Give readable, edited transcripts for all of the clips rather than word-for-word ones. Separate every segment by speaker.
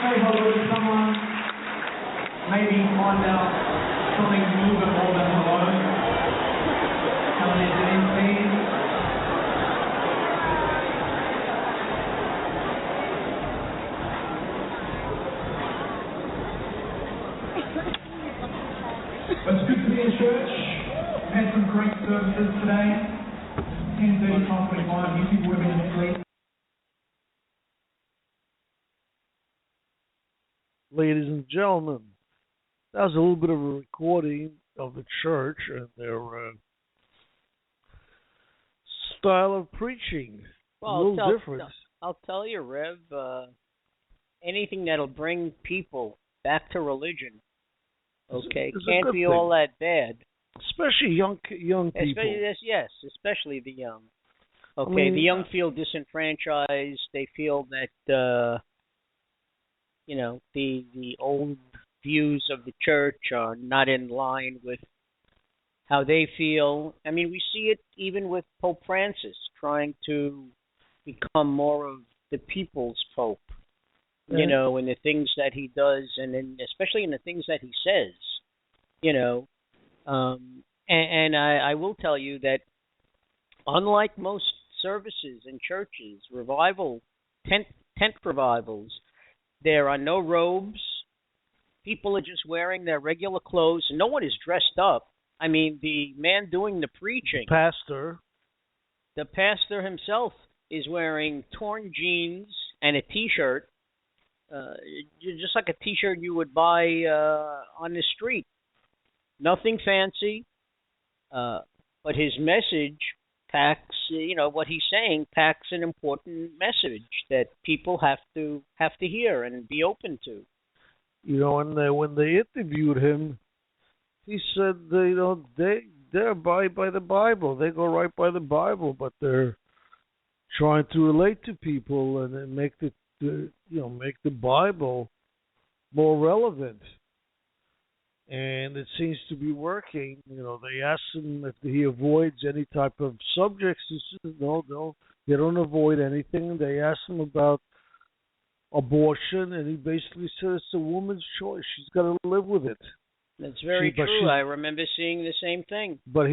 Speaker 1: say hello to someone, maybe find out something a little bit more than hello. How many things? It's good to be in church. We've had some great services today. 10:30, 12:45. You people have been asleep.
Speaker 2: Ladies and gentlemen, that was a little bit of a recording of the church and their style of preaching.
Speaker 3: Well,
Speaker 2: a little different.
Speaker 3: I'll tell you, Rev, anything that'll bring people back to religion, okay, can't be all that bad.
Speaker 2: Especially young people.
Speaker 3: Especially the young. Okay, the young feel disenfranchised. They feel that the old views of the church are not in line with how they feel. I mean, we see it even with Pope Francis trying to become more of the people's pope, in the things that he does, and especially in the things that he says, And I will tell you that unlike most services in churches, tent revivals, there are no robes. People are just wearing their regular clothes. No one is dressed up. I mean, the man doing the preaching, the pastor himself, is wearing torn jeans and a T-shirt, just like a T-shirt you would buy on the street. Nothing fancy, but his message packs, what he's saying packs an important message that people have to hear and be open to.
Speaker 2: And when they interviewed him, he said they abide by the Bible. They go right by the Bible, but they're trying to relate to people and make the Bible more relevant. And it seems to be working. They ask him if he avoids any type of subjects. He says no, they don't avoid anything. They ask him about abortion, and he basically says it's a woman's choice. She's got to live with it.
Speaker 3: That's very true. I remember seeing the same thing.
Speaker 2: But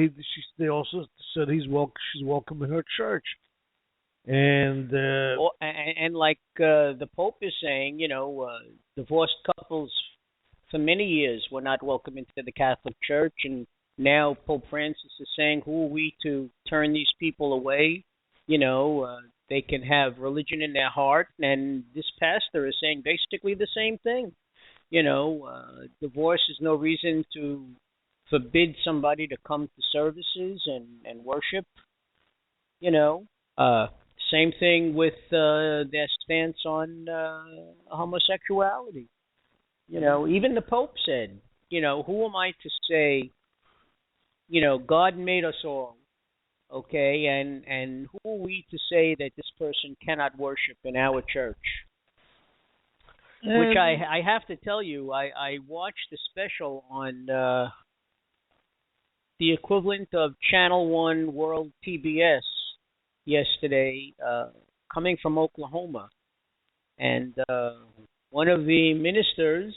Speaker 2: they also said she's welcome in her church. And
Speaker 3: like the Pope is saying, divorced couples for many years were not welcome into the Catholic Church, and now Pope Francis is saying, who are we to turn these people away? They can have religion in their heart, and this pastor is saying basically the same thing. Divorce is no reason to forbid somebody to come to services and worship. Same thing with their stance on homosexuality. Even the Pope said, who am I to say, God made us all, okay, and who are we to say that this person cannot worship in our church? Which I have to tell you, I watched a special on the equivalent of Channel 1 World PBS yesterday, coming from Oklahoma. And one of the ministers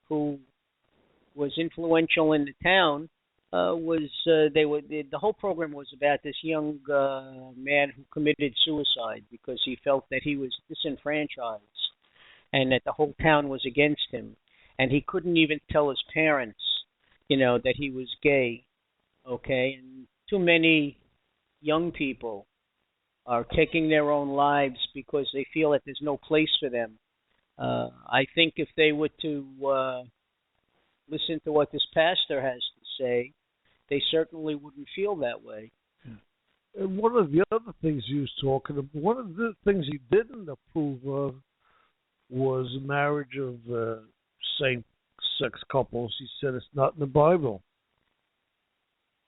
Speaker 3: who was influential in the town the whole program was about this young man who committed suicide because he felt that he was disenfranchised and that the whole town was against him, and he couldn't even tell his parents, that he was gay. Okay, and too many young people are taking their own lives because they feel that there's no place for them. I think if they were to listen to what this pastor has to say, they certainly wouldn't feel that way.
Speaker 2: And one of the other things he was talking about, one of the things he didn't approve of was marriage of same-sex couples. He said it's not in the Bible.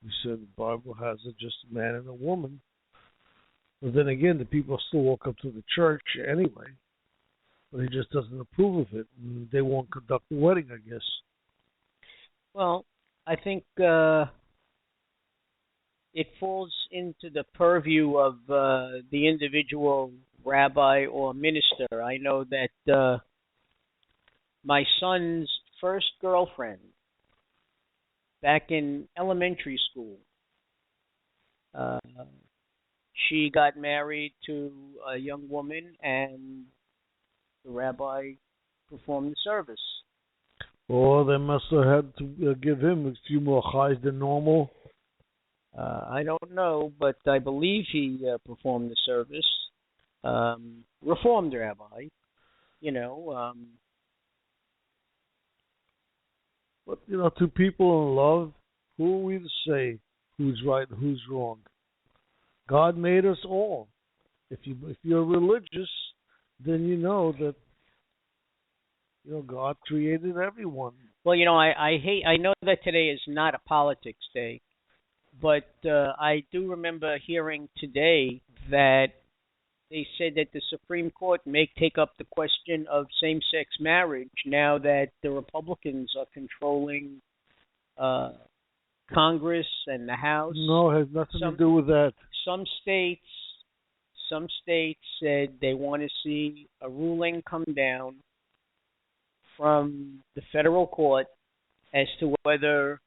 Speaker 2: He said the Bible has it just a man and a woman. But then again, the people still walk up to the church anyway. But he just doesn't approve of it. And they won't conduct the wedding, I guess.
Speaker 3: Well, I think it falls into the purview of the individual rabbi or minister. I know that my son's first girlfriend back in elementary school. Uh, she got married to a young woman, and the rabbi performed the service.
Speaker 2: Or they must have had to give him a few more highs than normal.
Speaker 3: I don't know, but I believe he performed the service. Reformed rabbi, you know.
Speaker 2: But, to people in love, who are we to say who's right and who's wrong? God made us all. If you're religious, then you know that God created everyone.
Speaker 3: Well, I know that today is not a politics day, but I do remember hearing today that they said that the Supreme Court may take up the question of same-sex marriage now that the Republicans are controlling Congress and the House.
Speaker 2: No, it has nothing to do with that.
Speaker 3: Some states said they want to see a ruling come down from the federal court as to whether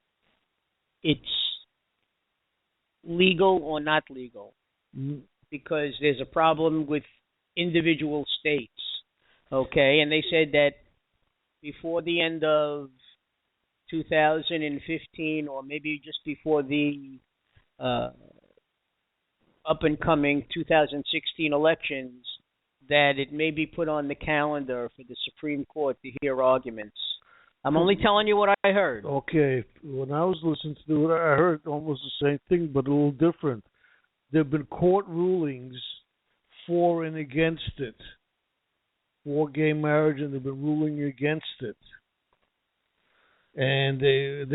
Speaker 3: it's legal or not legal, because there's a problem with individual states, okay? And they said that before the end of 2015, or maybe just before the up-and-coming 2016 elections, that it may be put on the calendar for the Supreme Court to hear arguments. I'm only telling you what I heard.
Speaker 2: Okay. When I was listening to it, I heard almost the same thing, but a little different. There have been court rulings for and against it, for gay marriage, and they've been ruling against it. And they're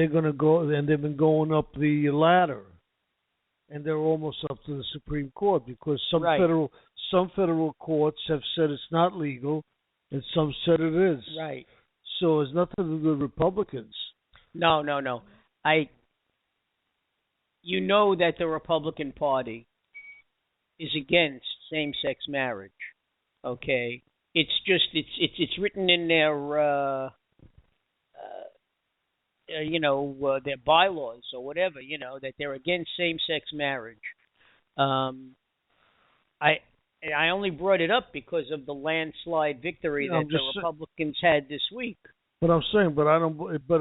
Speaker 2: going to go, and they've been going up the ladder, and they're almost up to the Supreme Court, because some federal courts have said it's not legal, and some said it is.
Speaker 3: Right.
Speaker 2: So it's nothing to do with Republicans.
Speaker 3: No. You know that the Republican Party is against same-sex marriage. Okay, it's just it's written in their their bylaws or whatever, that they're against same-sex marriage. I only brought it up because of the landslide victory that the Republicans had this week.
Speaker 2: But I'm saying, but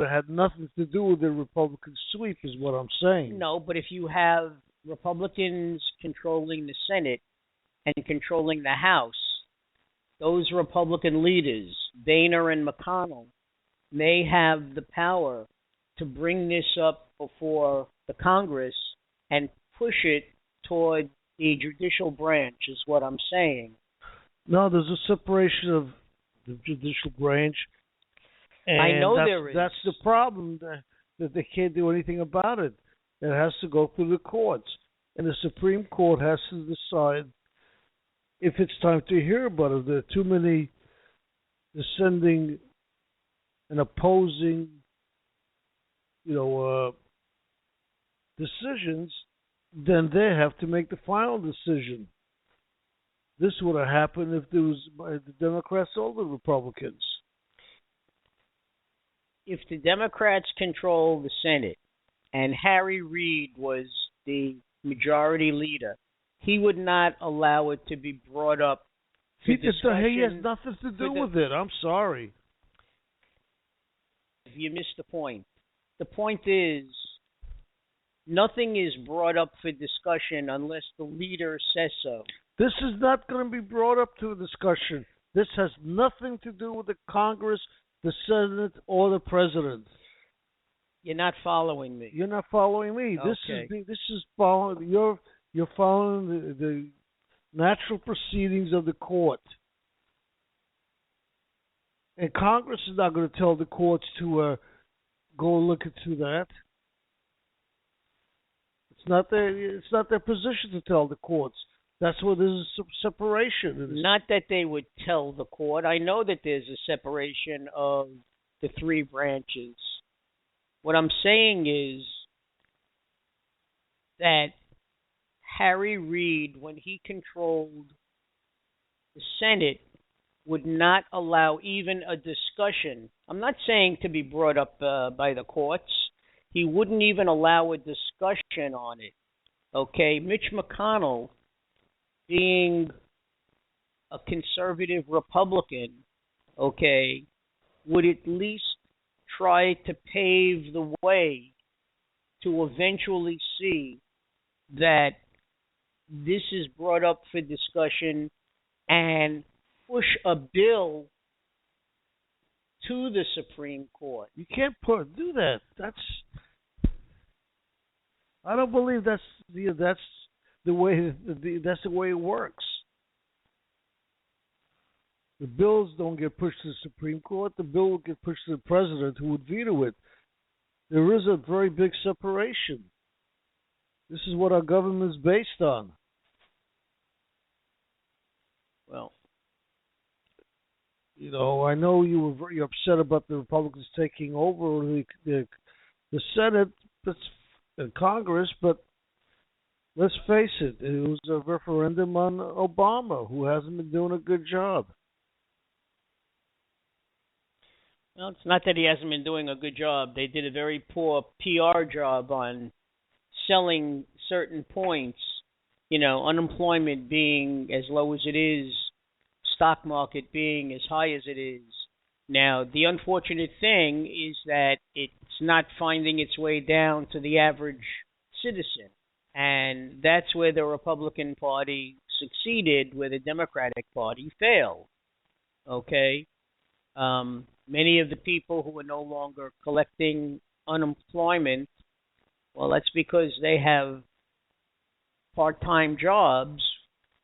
Speaker 2: it had nothing to do with the Republican sweep, is what I'm saying.
Speaker 3: No, but if you have Republicans controlling the Senate and controlling the House, those Republican leaders, Boehner and McConnell, may have the power to bring this up before the Congress and push it toward the judicial branch, is what I'm saying.
Speaker 2: No, there's a separation of the judicial branch. And
Speaker 3: I know there is.
Speaker 2: That's the problem, that they can't do anything about it. It has to go through the courts. And the Supreme Court has to decide if it's time to hear about it. There are too many dissenting and opposing, decisions. Then they have to make the final decision. This would have happened if there was by the Democrats or the Republicans.
Speaker 3: If the Democrats control the Senate and Harry Reid was the majority leader, he would not allow it to be brought up for discussion.
Speaker 2: He has nothing to do with it. I'm sorry.
Speaker 3: You missed the point. The point is, nothing is brought up for discussion unless the leader says so.
Speaker 2: This is not going to be brought up to a discussion. This has nothing to do with the Congress, the Senate, or the President.
Speaker 3: You're not following me.
Speaker 2: You're not following me.
Speaker 3: Okay.
Speaker 2: This is following. You're following the natural proceedings of the court. And Congress is not going to tell the courts to go look into that. It's not their position to tell the courts. That's where there's a separation.
Speaker 3: Not that they would tell the court. I know that there's a separation of the three branches. What I'm saying is that Harry Reid, when he controlled the Senate, would not allow even a discussion. I'm not saying to be brought up by the courts. He wouldn't even allow a discussion on it. Okay, Mitch McConnell, being a conservative Republican, okay, would at least try to pave the way to eventually see that this is brought up for discussion and push a bill to the Supreme Court.
Speaker 2: You can't do that. I don't believe that's the way it works. The bills don't get pushed to the Supreme Court. The bill will get pushed to the president, who would veto it. There is a very big separation. This is what our government is based on.
Speaker 3: Well,
Speaker 2: you know, I know you were very upset about the Republicans taking over the Senate and Congress, but let's face it, it was a referendum on Obama, who hasn't been doing a good job.
Speaker 3: Well, it's not that he hasn't been doing a good job. They did a very poor PR job on selling certain points. You know, unemployment being as low as it is, stock market being as high as it is. Now, the unfortunate thing is that it's not finding its way down to the average citizen. And that's where the Republican Party succeeded, where the Democratic Party failed. Okay? Many of the people who are no longer collecting unemployment, well, that's because they have part-time jobs,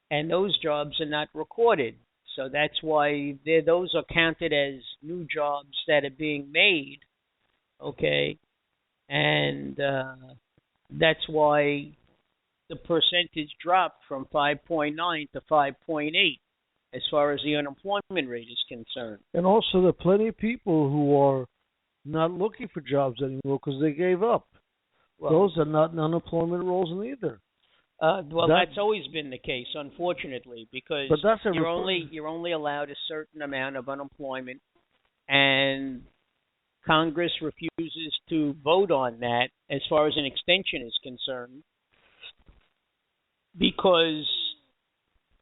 Speaker 3: and those jobs are not recorded. So that's why those are counted as new jobs that are being made, okay? And that's why the percentage dropped from 5.9 to 5.8 as far as the unemployment rate is concerned.
Speaker 2: And also there are plenty of people who are not looking for jobs anymore because they gave up. Well, those are not unemployment rolls either.
Speaker 3: That's always been the case, unfortunately, because you're only allowed a certain amount of unemployment, and Congress refuses to vote on that as far as an extension is concerned, because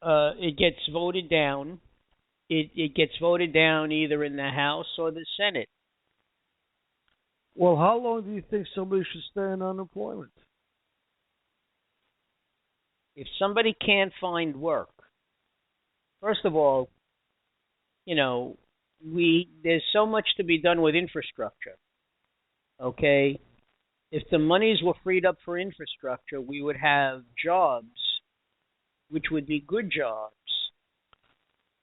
Speaker 3: it gets voted down. It gets voted down either in the House or the Senate.
Speaker 2: Well, how long do you think somebody should stay in unemployment?
Speaker 3: If somebody can't find work, first of all, you know, there's so much to be done with infrastructure. Okay? If the monies were freed up for infrastructure, we would have jobs, which would be good jobs,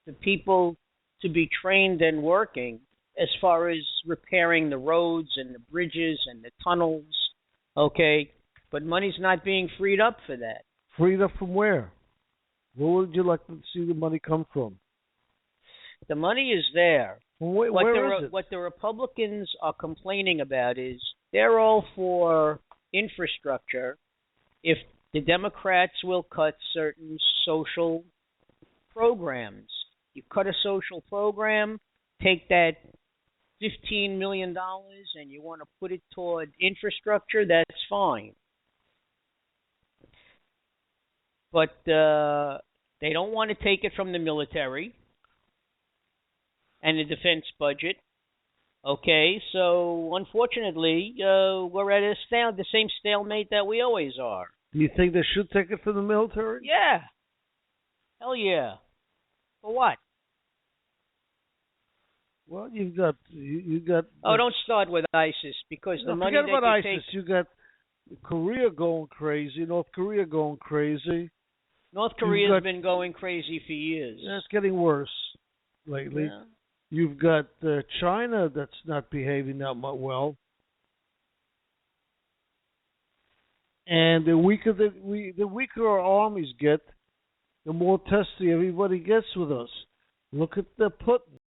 Speaker 3: the people to be trained and working as far as repairing the roads and the bridges and the tunnels, okay? But money's not being freed up for that.
Speaker 2: Freed up from where? Where would you like to see the money come from?
Speaker 3: The money is there.
Speaker 2: Well, where is it?
Speaker 3: What the Republicans are complaining about is they're all for infrastructure if the Democrats will cut certain social programs. You cut a social program, take that $15 million and you want to put it toward infrastructure, that's fine. But they don't want to take it from the military and the defense budget. Okay, so unfortunately, we're at the same stalemate that we always are.
Speaker 2: Do you think they should take it from the military?
Speaker 3: Yeah. Hell yeah. For what?
Speaker 2: Well, you got.
Speaker 3: Oh, don't start with ISIS, because the money
Speaker 2: forget
Speaker 3: that
Speaker 2: about
Speaker 3: you
Speaker 2: ISIS.
Speaker 3: take.
Speaker 2: You got Korea going crazy, North Korea going crazy.
Speaker 3: North Korea's been going crazy for years.
Speaker 2: Yeah, it's getting worse lately.
Speaker 3: Yeah.
Speaker 2: You've got China that's not behaving that much well. And the weaker our armies get, the more testy everybody gets with us. Look at the Putin.